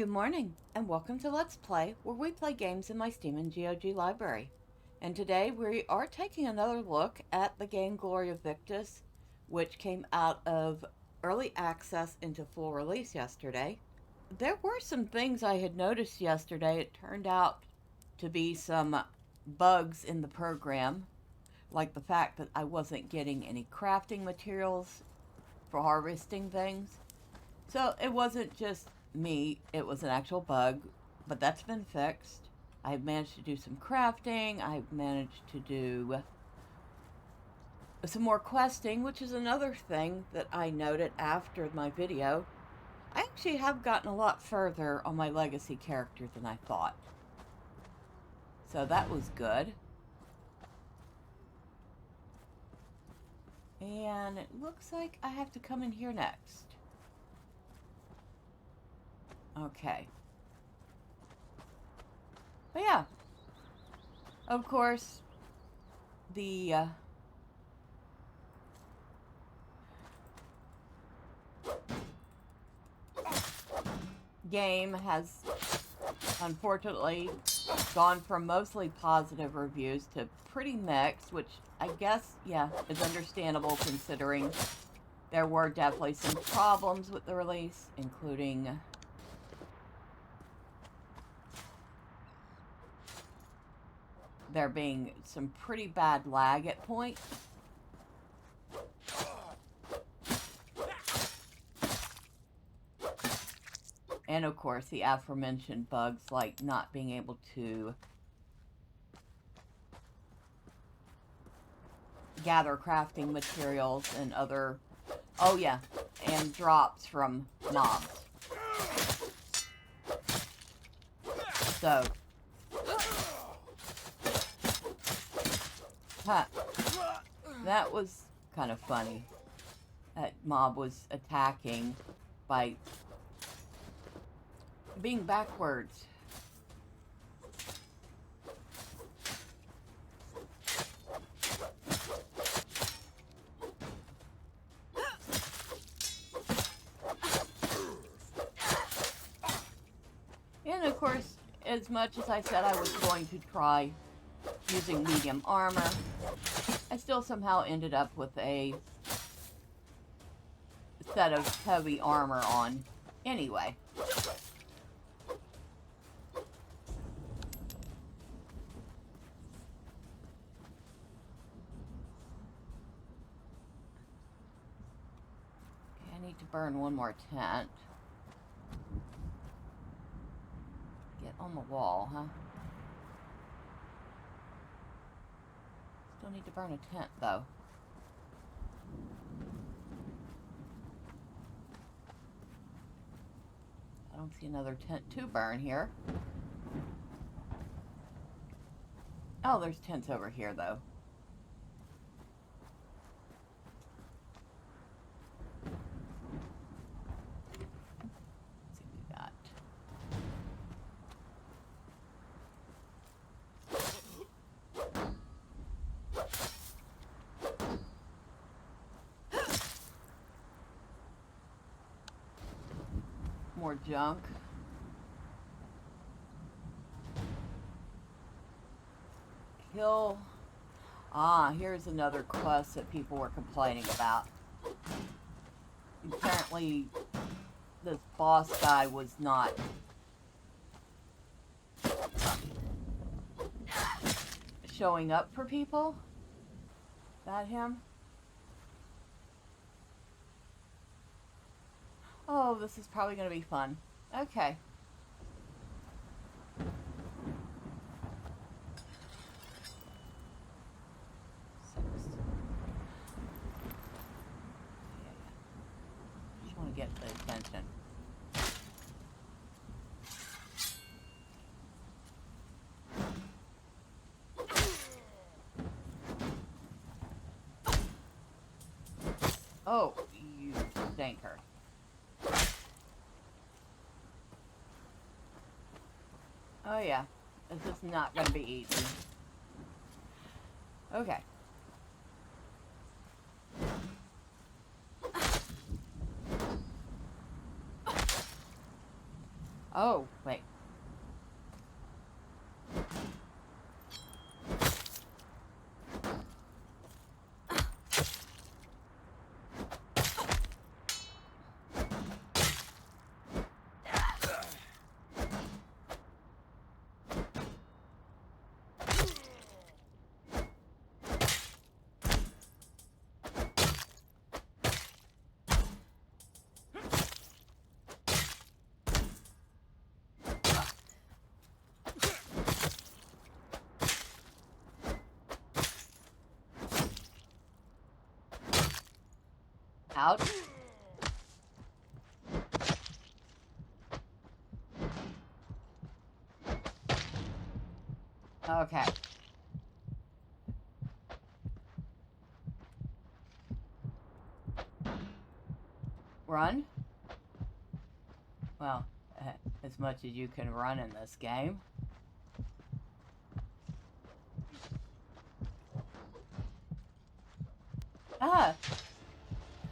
Good morning, and welcome to Let's Play, where we play games in my Steam and GOG library. And today we are taking another look at the game Gloria Victis, which came out of early access into full release yesterday. There were some things I had noticed yesterday. It turned out to be some bugs in the program, like the fact that I wasn't getting any crafting materials for harvesting things. So it wasn't just me, it was an actual bug, but that's been fixed. I've managed to do some crafting, I've managed to do some more questing, which is another thing that I noted after my video. I actually have gotten a lot further on my legacy character than I thought. So that was good. And it looks like I have to come in here next. Okay. But yeah. Of course, the game has unfortunately gone from mostly positive reviews to pretty mixed, which I guess, yeah, is understandable considering there were definitely some problems with the release, including there being some pretty bad lag at points. And of course, the aforementioned bugs like not being able to gather crafting materials and other, oh yeah, and drops from mobs. So, that was kind of funny. That mob was attacking by being backwards. And of course, as much as I said I was going to try using medium armor, I still somehow ended up with a set of heavy armor on anyway. Okay, I need to burn one more tent. Get on the wall, huh? Still need to burn a tent, though. I don't see another tent to burn here. Oh, there's tents over here, though. Let's see what we got. More junk. Kill. Ah, here's another quest that people were complaining about. Apparently, this boss guy was not showing up for people. Is that him? Oh, this is probably going to be fun. Okay. Just want to get the attention. Oh, you stinker. Oh yeah, this is not going to be easy. Okay. Oh, wait. Out. Okay. Run? Well, as much as you can run in this game. Ah!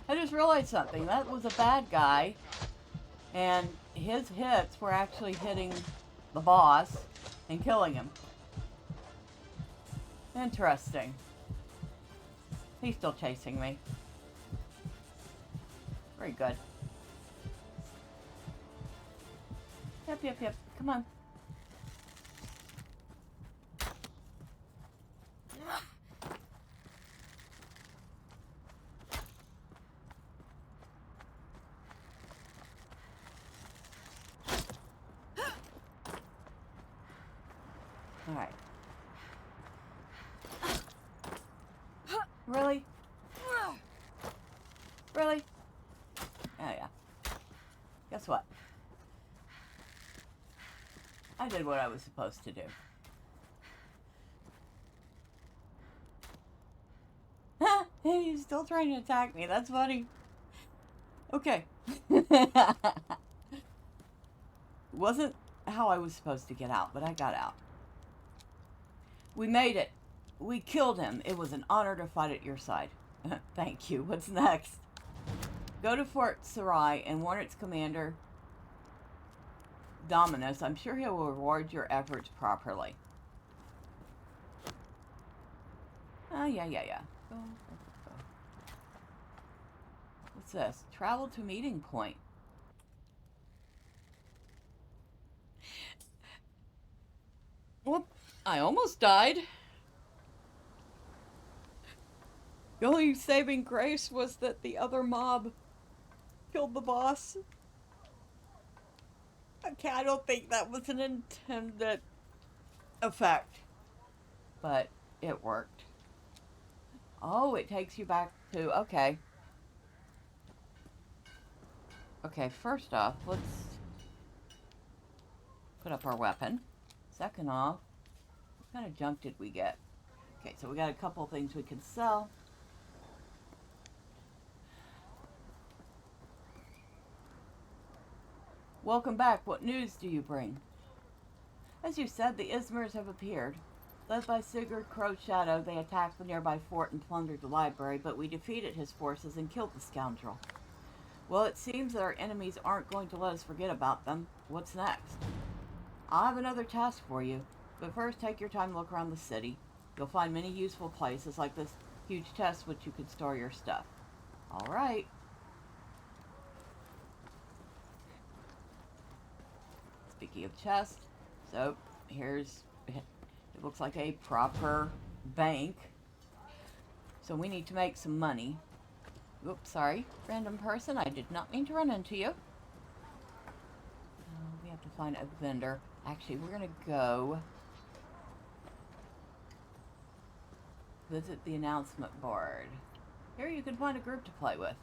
I just realized something. That was a bad guy. And his hits were actually hitting the boss and killing him. Interesting. He's still chasing me. Very good. Yep, yep, yep. Come on. Alright. Really? Really? Oh, yeah. Guess what? I did what I was supposed to do. He's still trying to attack me. That's funny. Okay. Wasn't how I was supposed to get out, but I got out. We made it. We killed him. It was an honor to fight at your side. Thank you. What's next? Go to Fort Sarai and warn its commander, Dominus. I'm sure he'll reward your efforts properly. Yeah. Go. What's this? Travel to meeting point. Whoop. I almost died. The only saving grace was that the other mob killed the boss. Okay, I don't think that was an intended effect, but it worked. Oh, it takes you back to, okay. Okay, first off, let's put up our weapon. Second off, what kind of junk did we get? Okay, so we got a couple of things we can sell. Welcome back. What news do you bring? As you said, the Ismers have appeared. Led by Sigurd Crow's Shadow, they attacked the nearby fort and plundered the library, but we defeated his forces and killed the scoundrel. Well, it seems that our enemies aren't going to let us forget about them. What's next? I'll have another task for you, but first take your time to look around the city. You'll find many useful places like this huge chest which you can store your stuff. All right. Speaking of chest, so here's, it looks like a proper bank. So we need to make some money. Oops, sorry, random person, I did not mean to run into you. We have to find a vendor. Actually, we're gonna go visit the announcement board. Here you can find a group to play with.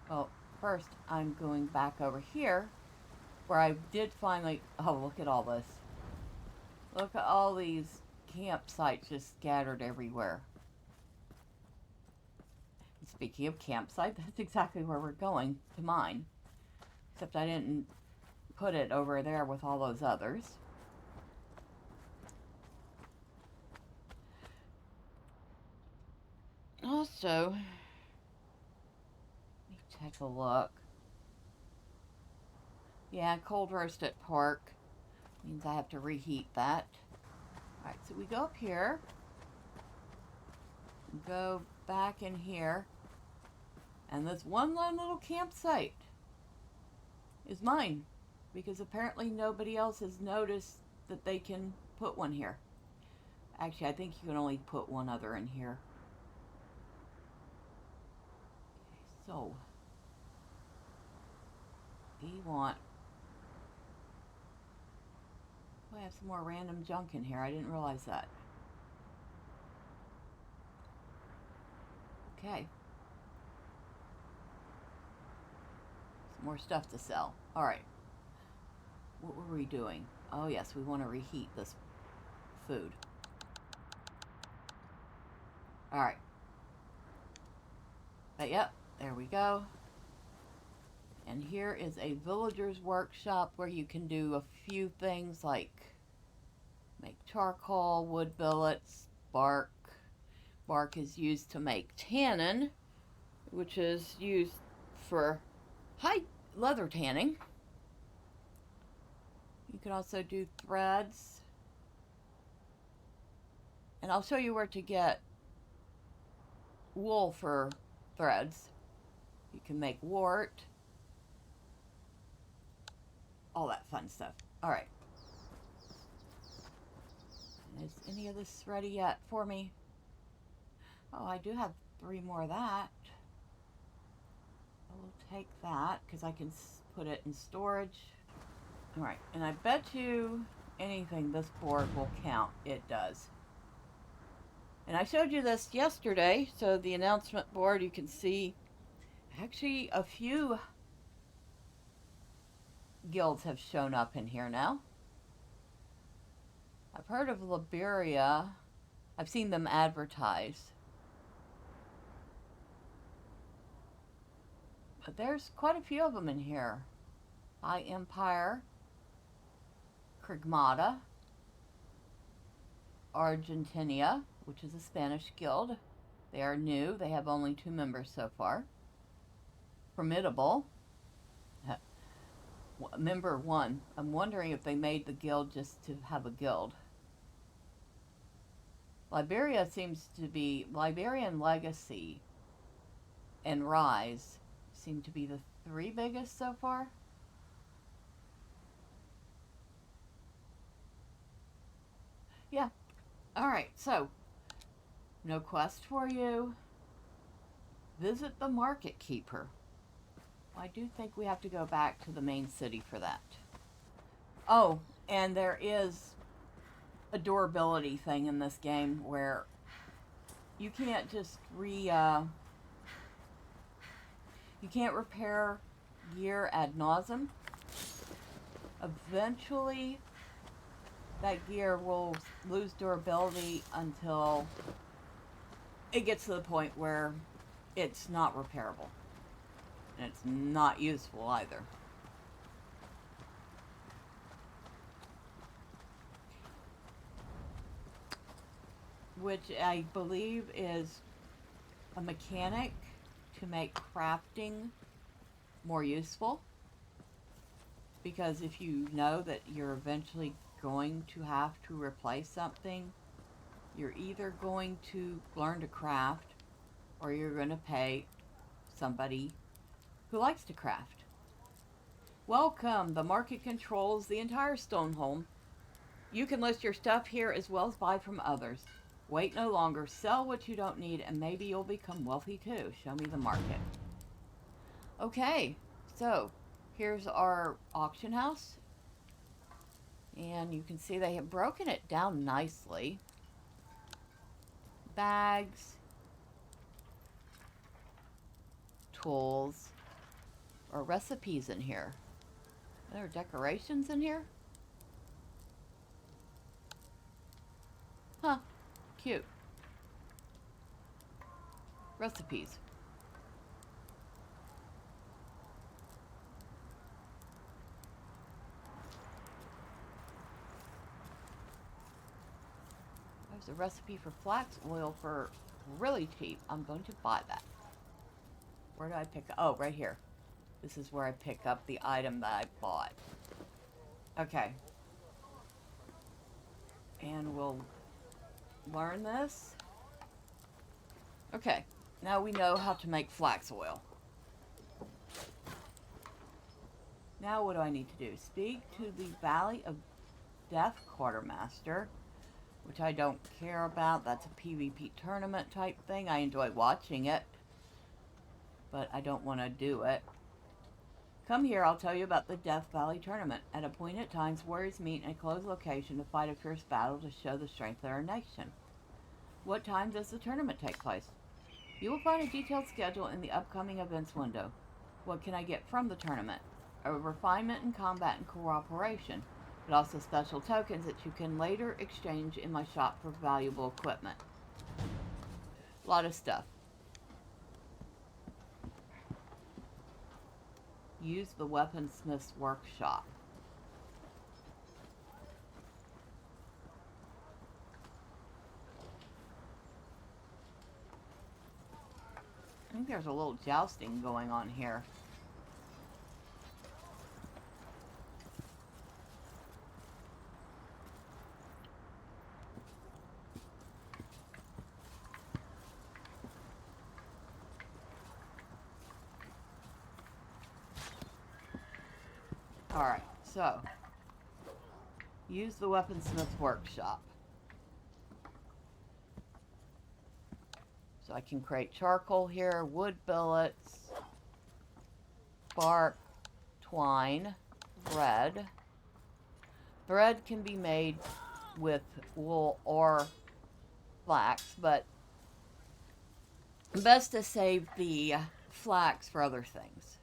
Well, first I'm going back over here where I did finally, oh, look at all this. Look at all these campsites just scattered everywhere. And speaking of campsite, that's exactly where we're going to mine. Except I didn't put it over there with all those others. Also, let me take a look. Yeah, cold roasted pork means I have to reheat that. Alright, so we go up here, go back in here, and this one lone little campsite is mine because apparently nobody else has noticed that they can put one here. Actually, I think you can only put one other in here. Okay, so we want... Oh, I have some more random junk in here. I didn't realize that. Okay. Some more stuff to sell. Alright. What were we doing? Oh yes, we want to reheat this food. Alright. But yep, there we go. And here is a villager's workshop where you can do a few things like make charcoal, wood billets, bark. Bark is used to make tannin, which is used for hide leather tanning. You can also do threads. And I'll show you where to get wool for threads. You can make wart. All that fun stuff. Alright. Is any of this ready yet for me? Oh, I do have 3 more of that. I will take that because I can put it in storage. Alright, and I bet you anything this board will count. It does. And I showed you this yesterday, so the announcement board, you can see actually a few guilds have shown up in here now. I've heard of Liberia. I've seen them advertised. But there's quite a few of them in here. High Empire, Krigmata, Argentina, which is a Spanish guild. They are new. They have only 2 members so far. Formidable. Member 1. I'm wondering if they made the guild just to have a guild. Liberia seems to be... Liberian Legacy and Rise seem to be the 3 biggest so far. Yeah. Alright, so no quest for you. Visit the Market Keeper. I do think we have to go back to the main city for that. Oh, and there is a durability thing in this game where you can't just you can't repair gear ad nauseum. Eventually, that gear will lose durability until it gets to the point where it's not repairable. And it's not useful either. Which I believe is a mechanic to make crafting more useful. Because if you know that you're eventually going to have to replace something, you're either going to learn to craft or you're going to pay somebody who likes to craft. Welcome! The market controls the entire stone home. You can list your stuff here as well as buy from others. Wait no longer, sell what you don't need, and maybe you'll become wealthy too. Show me the market. Okay, so here's our auction house. And you can see they have broken it down nicely. Bags, tools, or recipes in here. Are there decorations in here? Huh, cute. Recipes. There's a recipe for flax oil for really cheap. I'm going to buy that. Where do I pick it? Oh, right here. This is where I pick up the item that I bought. Okay. And we'll learn this. Okay. Now we know how to make flax oil. Now what do I need to do? Speak to the Valley of Death Quartermaster, which I don't care about. That's a PvP tournament type thing. I enjoy watching it, but I don't want to do it. Come here, I'll tell you about the Death Valley tournament. At appointed times, warriors meet in a closed location to fight a fierce battle to show the strength of their nation. What time does the tournament take place? You will find a detailed schedule in the upcoming events window. What can I get from the tournament? A refinement in combat and cooperation, but also special tokens that you can later exchange in my shop for valuable equipment. A lot of stuff. Use the weaponsmith's workshop. I think there's a little jousting going on here. Alright, so use the weaponsmith's workshop. So I can create charcoal here, wood billets, bark, twine, thread. Thread can be made with wool or flax, but best to save the flax for other things,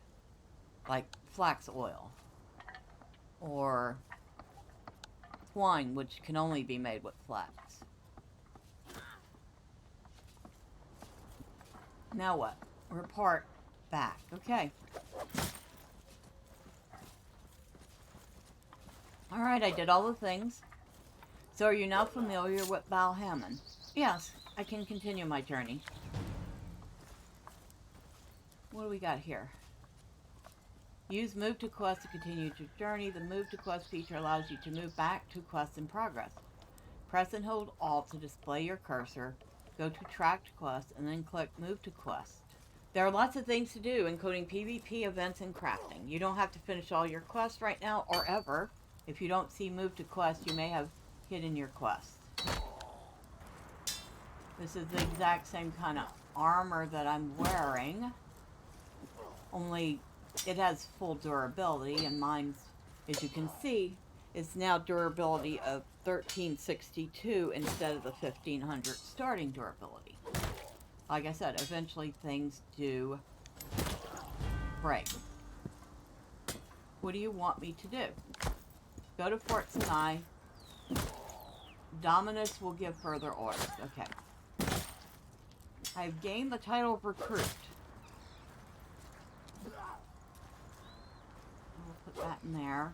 like flax oil or twine, which can only be made with flax. Now what? Report back. Okay. Alright, I did all the things. So are you now familiar with Valhammon? Yes, I can continue my journey. What do we got here? Use Move to Quest to continue your journey. The Move to Quest feature allows you to move back to quests in progress. Press and hold Alt to display your cursor. Go to Tracked Quest and then click Move to Quest. There are lots of things to do, including PvP events and crafting. You don't have to finish all your quests right now or ever. If you don't see Move to Quest, you may have hidden your quest. This is the exact same kind of armor that I'm wearing, only it has full durability, and mine's, as you can see, is now durability of 1362 instead of the 1500 starting durability. Like I said, eventually things do break. What do you want me to do? Go to Fort Sinai. Dominus will give further orders. Okay. I've gained the title of recruit. We'll put that in there.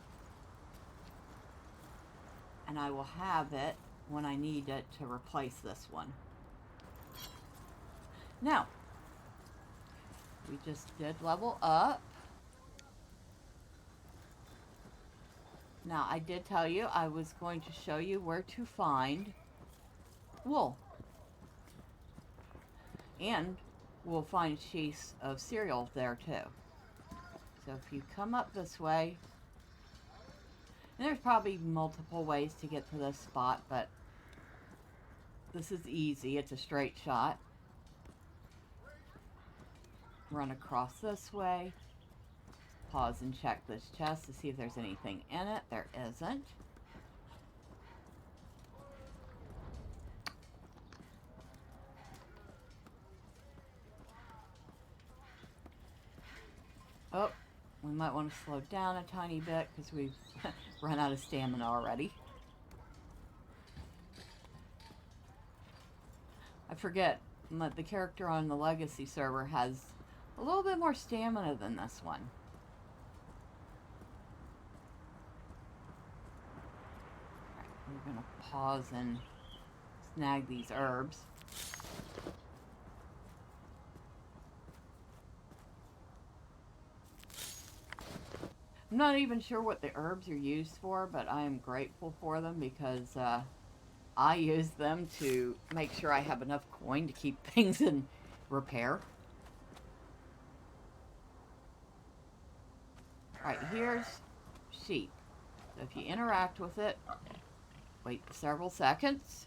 And I will have it when I need it to replace this one. Now, we just did level up. Now, I did tell you I was going to show you where to find wool. And we'll find sheaths of cereal there too. So if you come up this way, and there's probably multiple ways to get to this spot, but this is easy. It's a straight shot. Run across this way. Pause and check this chest to see if there's anything in it. There isn't. Oh, we might want to slow down a tiny bit because we've run out of stamina already. I forget, the character on the Legacy server has a little bit more stamina than this one. We're going to pause and snag these herbs. I'm not even sure what the herbs are used for, but I am grateful for them because I use them to make sure I have enough coin to keep things in repair. Alright, here's sheep. So if you interact with it, wait several seconds.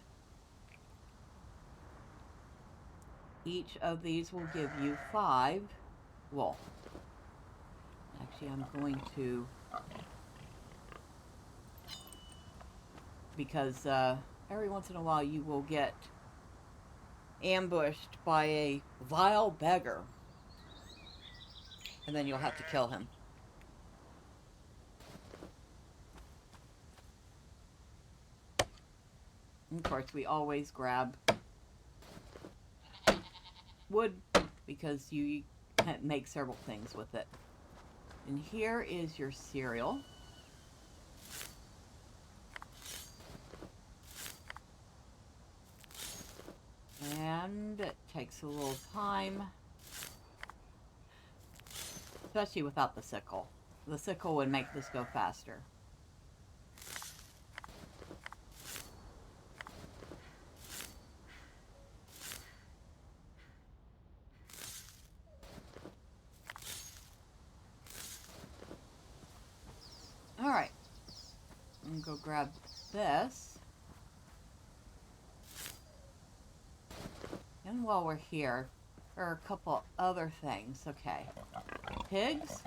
Each of these will give you 5 wool. Actually, I'm going to, because every once in a while you will get ambushed by a vile beggar, and then you'll have to kill him. And of course, we always grab wood because you make several things with it. And here is your cereal. And it takes a little time, especially without the sickle. The sickle would make this go faster. Alright, I'm going to go grab this. And while we're here, there are a couple other things. Okay, pigs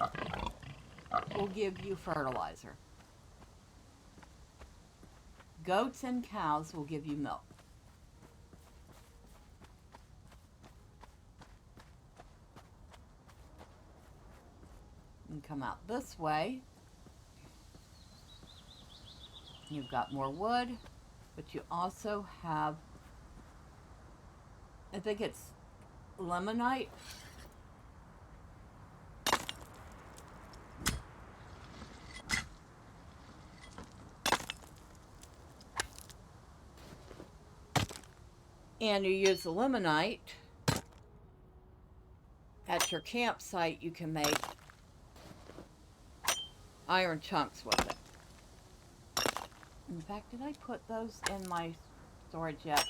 will give you fertilizer. Goats and cows will give you milk. You can come out this way. You've got more wood, but you also have, I think it's lemonite. And you use the lemonite at your campsite. You can make iron chunks with it. In fact, did I put those in my storage yet?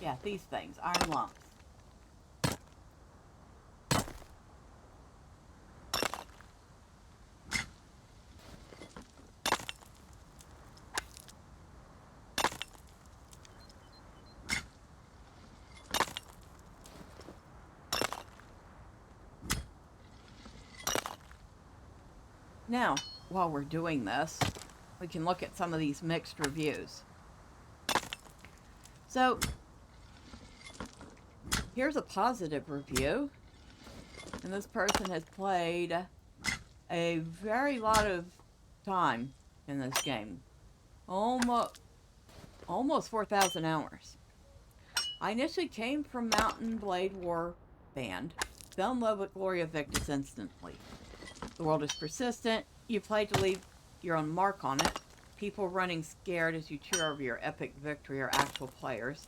Yeah, these things, iron lumps. Now, while we're doing this, we can look at some of these mixed reviews. So, here's a positive review. And this person has played a very lot of time in this game. Almost 4,000 hours. I initially came from Mountain Blade War Band. Fell in love with Gloria Victis instantly. The world is persistent. You play to leave your own mark on it. People running scared as you cheer over your epic victory are actual players.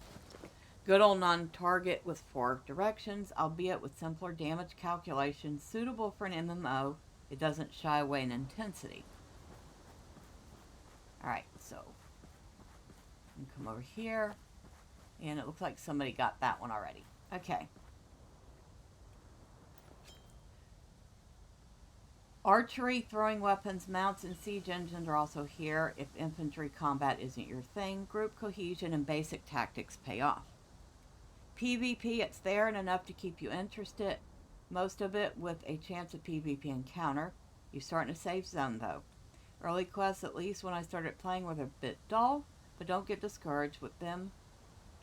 Good old non-target with 4 directions, albeit with simpler damage calculations, suitable for an MMO. It doesn't shy away in intensity. Alright, so you can come over here, and it looks like somebody got that one already. Okay. Archery, throwing weapons, mounts, and siege engines are also here if infantry combat isn't your thing. Group cohesion and basic tactics pay off. PvP, it's there and enough to keep you interested. Most of it with a chance of PvP encounter. You start in a safe zone though. Early quests, at least when I started playing, were a bit dull, but don't get discouraged with them.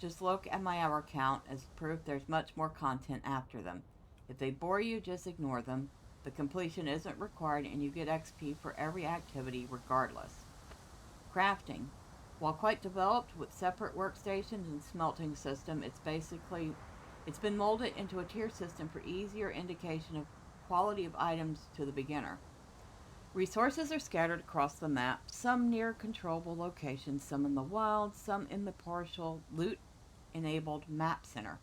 Just look at my hour count as proof there's much more content after them. If they bore you, just ignore them. The completion isn't required and you get XP for every activity regardless. Crafting. While quite developed with separate workstations and smelting system, it's been molded into a tier system for easier indication of quality of items to the beginner. Resources are scattered across the map, some near controllable locations, some in the wild, some in the partial loot-enabled map center.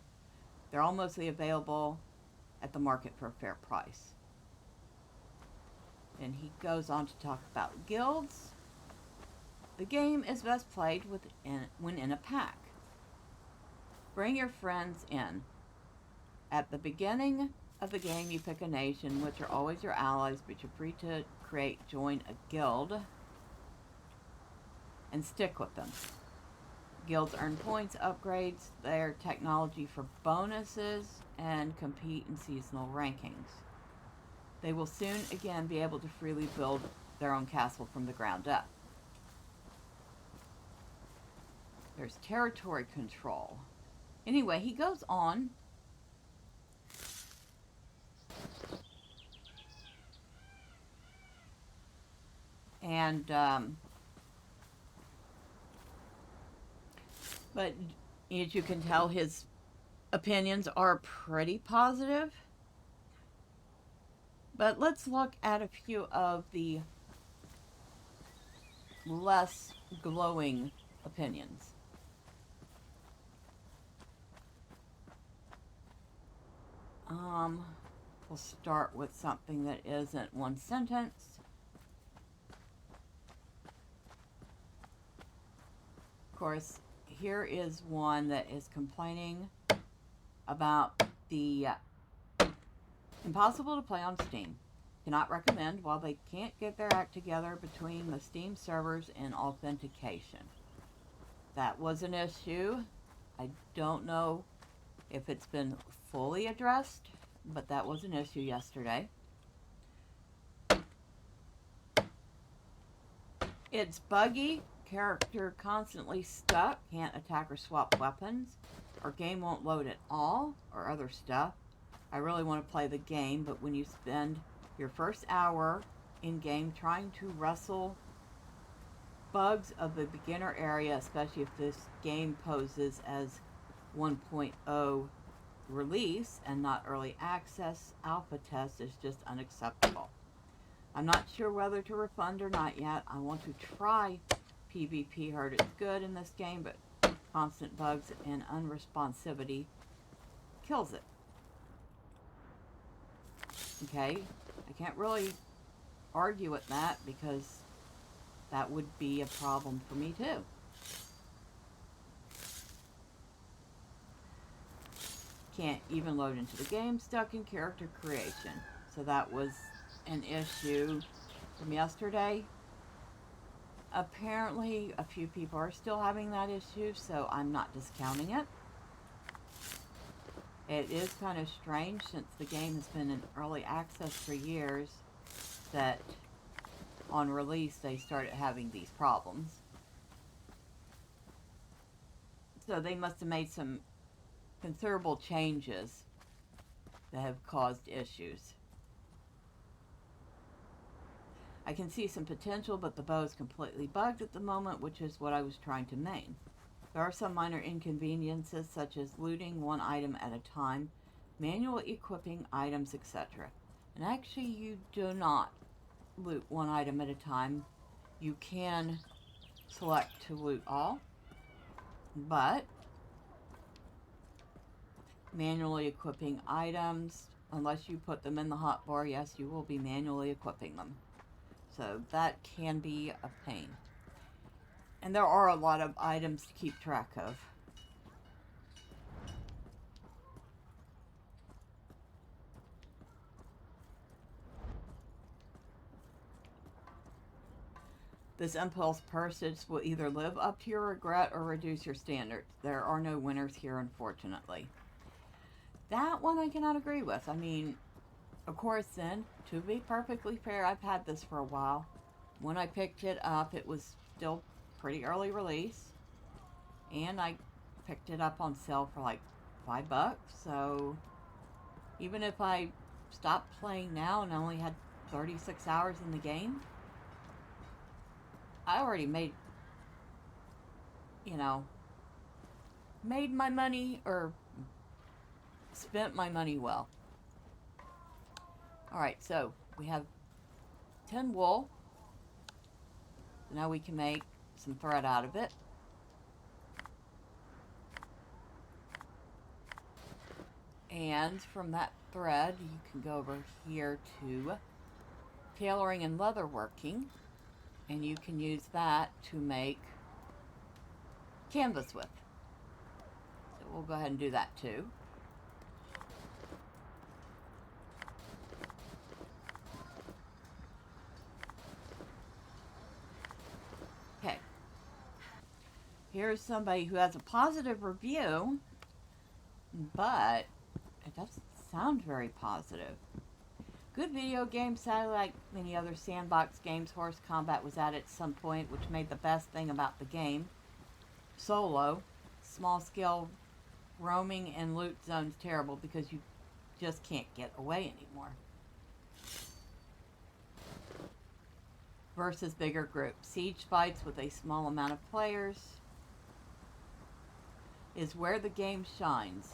They're all mostly available at the market for a fair price. And he goes on to talk about guilds. The game is best played when in a pack. Bring your friends in. At the beginning of the game, you pick a nation, which are always your allies, but you're free to join a guild, and stick with them. Guilds earn points, upgrades their technology for bonuses, and compete in seasonal rankings. They will soon again be able to freely build their own castle from the ground up. There's territory control. Anyway, he goes on. And, but as you can tell, his opinions are pretty positive. But let's look at a few of the less glowing opinions. We'll start with something that isn't one sentence. Of course, here is one that is complaining about the impossible to play on Steam. Cannot recommend while they can't get their act together between the Steam servers and authentication. That was an issue. I don't know if it's been fully addressed, but that was an issue yesterday. It's buggy, character constantly stuck, can't attack or swap weapons, or game won't load at all, or other stuff. I really want to play the game, but when you spend your first hour in game trying to wrestle bugs of the beginner area, especially if this game poses as 1.0 release and not early access alpha test, is just unacceptable. I'm not sure whether to refund or not yet. I want to try PvP. Heard it's good in this game, but constant bugs and unresponsivity kills it. Okay, I can't really argue with that because that would be a problem for me too. Can't even load into the game, stuck in character creation. So that was an issue from yesterday. Apparently a few people are still having that issue, so I'm not discounting it. It is kind of strange, since the game has been in early access for years, that on release they started having these problems. So they must have made some considerable changes that have caused issues. I can see some potential, but the bow is completely bugged at the moment, which is what I was trying to main. There are some minor inconveniences, such as looting one item at a time, manual equipping items, etc. And actually, you do not loot one item at a time. You can select to loot all, but manually equipping items, unless you put them in the hotbar, yes, you will be manually equipping them. So that can be a pain. And there are a lot of items to keep track of. This impulse purchase will either live up to your regret or reduce your standards. There are no winners here, unfortunately. That one I cannot agree with. I mean, of course then, to be perfectly fair, I've had this for a while. When I picked it up, it was still pretty early release. And I picked it up on sale for like $5. So even if I stopped playing now and only had 36 hours in the game, I already made, made my money, or spent my money well. Alright, so we have 10 wool. Now we can make some thread out of it. And from that thread, you can go over here to tailoring and leatherworking, and you can use that to make canvas with. So we'll go ahead and do that too. Okay. Here's somebody who has a positive review, but it doesn't sound very positive. Good video game, sadly, like many other sandbox games, horse combat was added at some point, which made the best thing about the game. Solo, small scale roaming and loot zones terrible because you just can't get away anymore. Versus bigger groups. Siege fights with a small amount of players is where the game shines.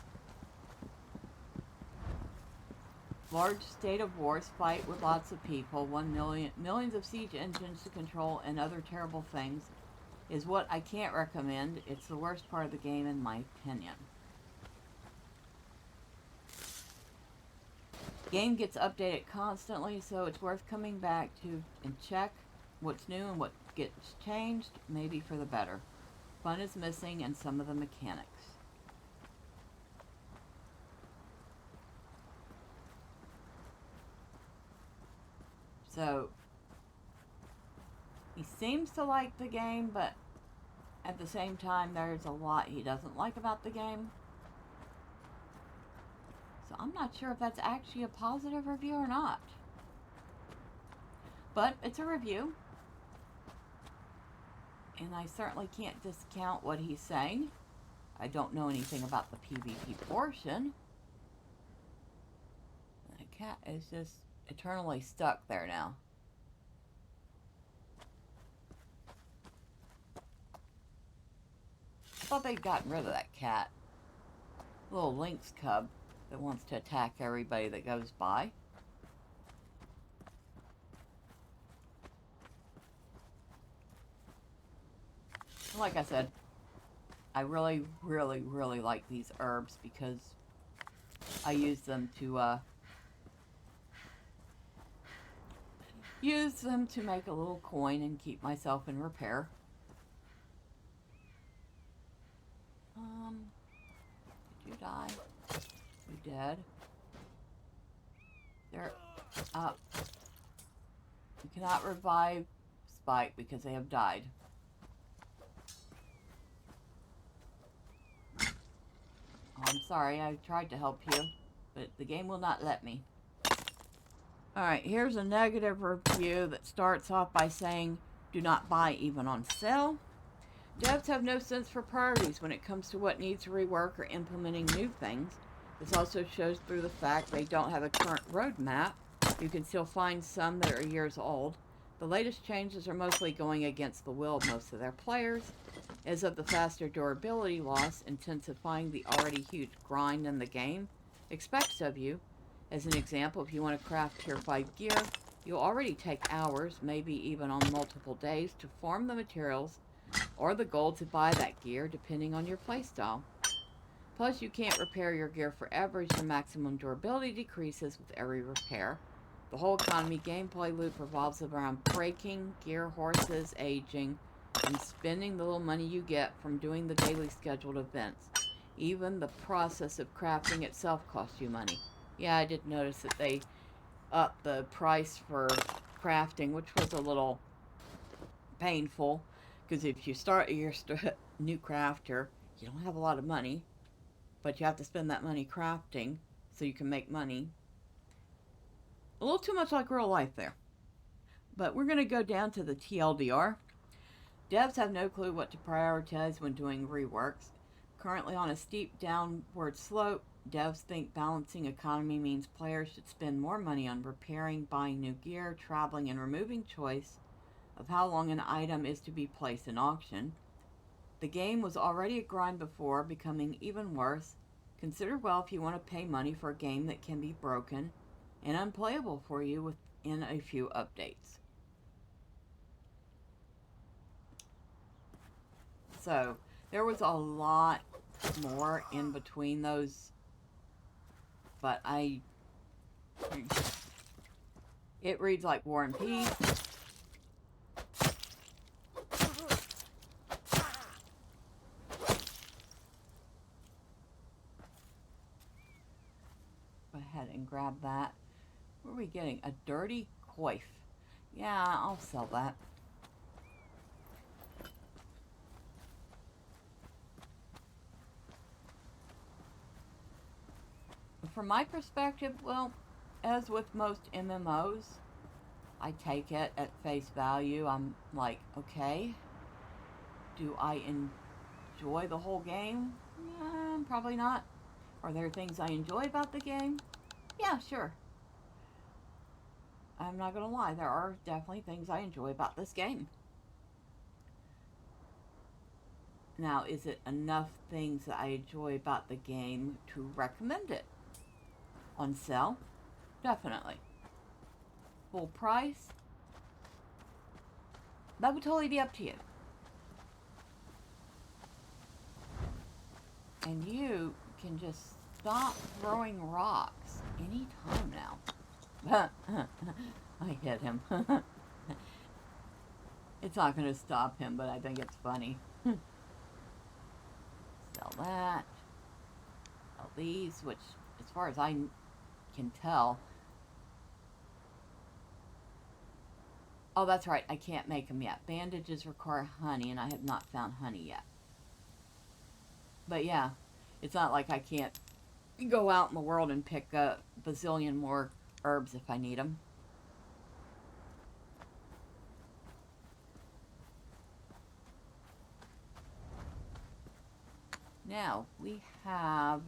Large state of wars, fight with lots of people, millions of siege engines to control, and other terrible things is what I can't recommend. It's the worst part of the game in my opinion. Game gets updated constantly, so it's worth coming back to and check what's new and what gets changed, maybe for the better. Fun is missing and some of the mechanics. So, he seems to like the game, but at the same time, there's a lot he doesn't like about the game. So I'm not sure if that's actually a positive review or not. But it's a review. And I certainly can't discount what he's saying. I don't know anything about the PvP portion. The cat is just eternally stuck there now. I thought they'd gotten rid of that cat. Little lynx cub that wants to attack everybody that goes by. Like I said, I really, really, really like these herbs because I use them to make a little coin and keep myself in repair. Did you die? You dead? They're up. You cannot revive Spike because they have died. Oh, I'm sorry, I tried to help you, but the game will not let me. Alright, here's a negative review that starts off by saying, do not buy even on sale. Devs have no sense for priorities when it comes to what needs rework or implementing new things. This also shows through the fact they don't have a current roadmap. You can still find some that are years old. The latest changes are mostly going against the will of most of their players, as of the faster durability loss, intensifying the already huge grind in the game expects of you. As an example, if you want to craft tier 5 gear, you'll already take hours, maybe even on multiple days, to farm the materials or the gold to buy that gear, depending on your playstyle. Plus, you can't repair your gear forever as your maximum durability decreases with every repair. The whole economy gameplay loop revolves around breaking gear, horses, aging, and spending the little money you get from doing the daily scheduled events. Even the process of crafting itself costs you money. Yeah, I did notice that they upped the price for crafting, which was a little painful, because if you start your new crafter, you don't have a lot of money, but you have to spend that money crafting so you can make money. A little too much like real life there. But we're going to go down to the TLDR. Devs have no clue what to prioritize when doing reworks. Currently on a steep downward slope, devs think balancing economy means players should spend more money on repairing, buying new gear, traveling, and removing choice of how long an item is to be placed in auction. The game was already a grind before, becoming even worse. Consider well if you want to pay money for a game that can be broken and unplayable for you within a few updates. So, there was a lot more in between those, but It reads like War and Peace. Go ahead and grab that. What are we getting? A dirty coif. Yeah, I'll sell that. From my perspective, well, as with most MMOs, I take it at face value. I'm like, okay, do I enjoy the whole game? Probably not. Are there things I enjoy about the game? Yeah, sure. I'm not gonna lie, there are definitely things I enjoy about this game. Now, is it enough things that I enjoy about the game to recommend it? On sale? Definitely. Full price? That would totally be up to you. And you can just stop throwing rocks anytime now. I hit him. It's not going to stop him, but I think it's funny. Sell that. Sell these, which, as far as I can tell... Oh, that's right. I can't make them yet. Bandages require honey, and I have not found honey yet. But yeah, it's not like I can't go out in the world and pick a bazillion more herbs if I need them. Now, we have...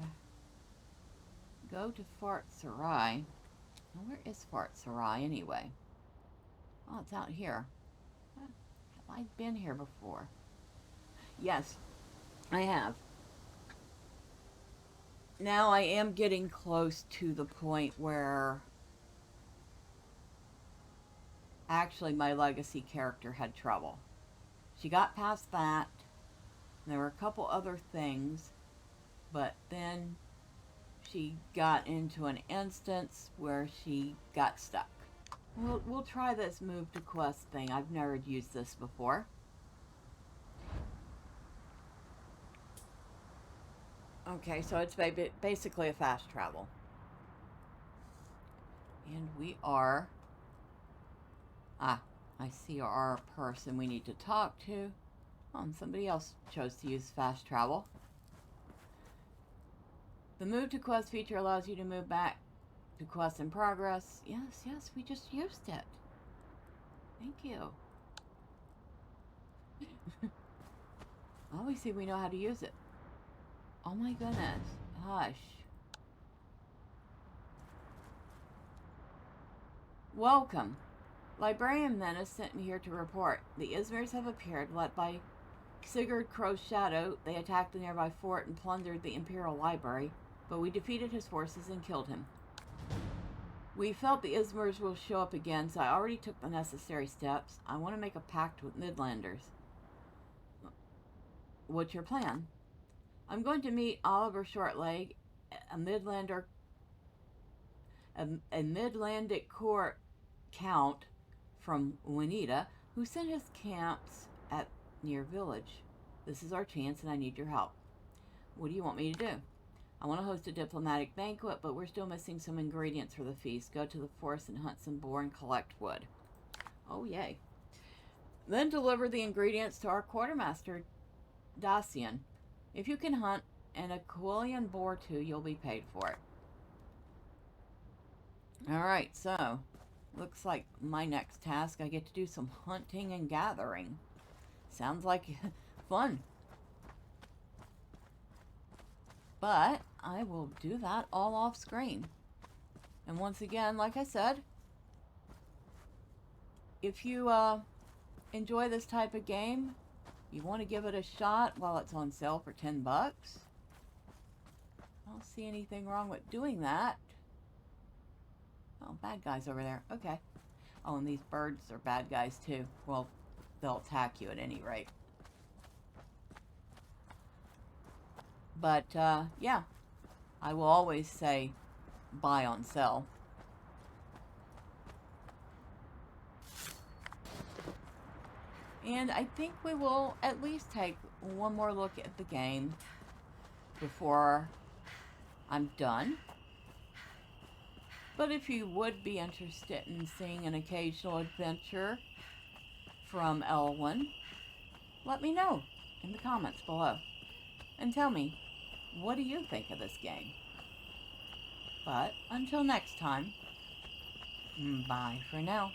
Go to Fort Sarai. Now, where is Fort Sarai anyway? Oh, it's out here. Have I been here before? Yes, I have. Now I am getting close to the point where actually my legacy character had trouble. She got past that. And there were a couple other things, but then she got into an instance where she got stuck. We'll try this move to quest thing. I've never used this before. Okay, so it's basically a fast travel. And we are... Ah, I see our person we need to talk to. Oh, and somebody else chose to use fast travel. The move to quest feature allows you to move back to quest in progress. Yes, yes, we just used it. Thank you. Oh, we see we know how to use it. Oh my goodness. Hush. Welcome. Librarian Menace sent me here to report. The Izmirs have appeared, led by Sigurd Crow's shadow. They attacked the nearby fort and plundered the Imperial Library, but we defeated his forces and killed him. We felt the Izmirs will show up again, so I already took the necessary steps. I want to make a pact with Midlanders. What's your plan? I'm going to meet Oliver Shortleg, a Midlander, a Midlandic court count from Juanita, who sent his camps at near village. This is our chance, and I need your help. What do you want me to do? I want to host a diplomatic banquet, but we're still missing some ingredients for the feast. Go to the forest and hunt some boar and collect wood. Oh, yay. Then deliver the ingredients to our quartermaster, Dacian. If you can hunt an Aquilian boar too, you'll be paid for it. Alright, so looks like my next task, I get to do some hunting and gathering. Sounds like fun. But I will do that all off screen. And once again, like I said, if you enjoy this type of game, you want to give it a shot while it's on sale for 10 bucks. I don't see anything wrong with doing that. Oh, bad guys over there. Okay. Oh, and these birds are bad guys too. Well, they'll attack you at any rate. But, yeah. I will always say buy on sale. And I think we will at least take one more look at the game before I'm done. But if you would be interested in seeing an occasional adventure from Elwyn, let me know in the comments below. And tell me, what do you think of this game? But until next time, bye for now.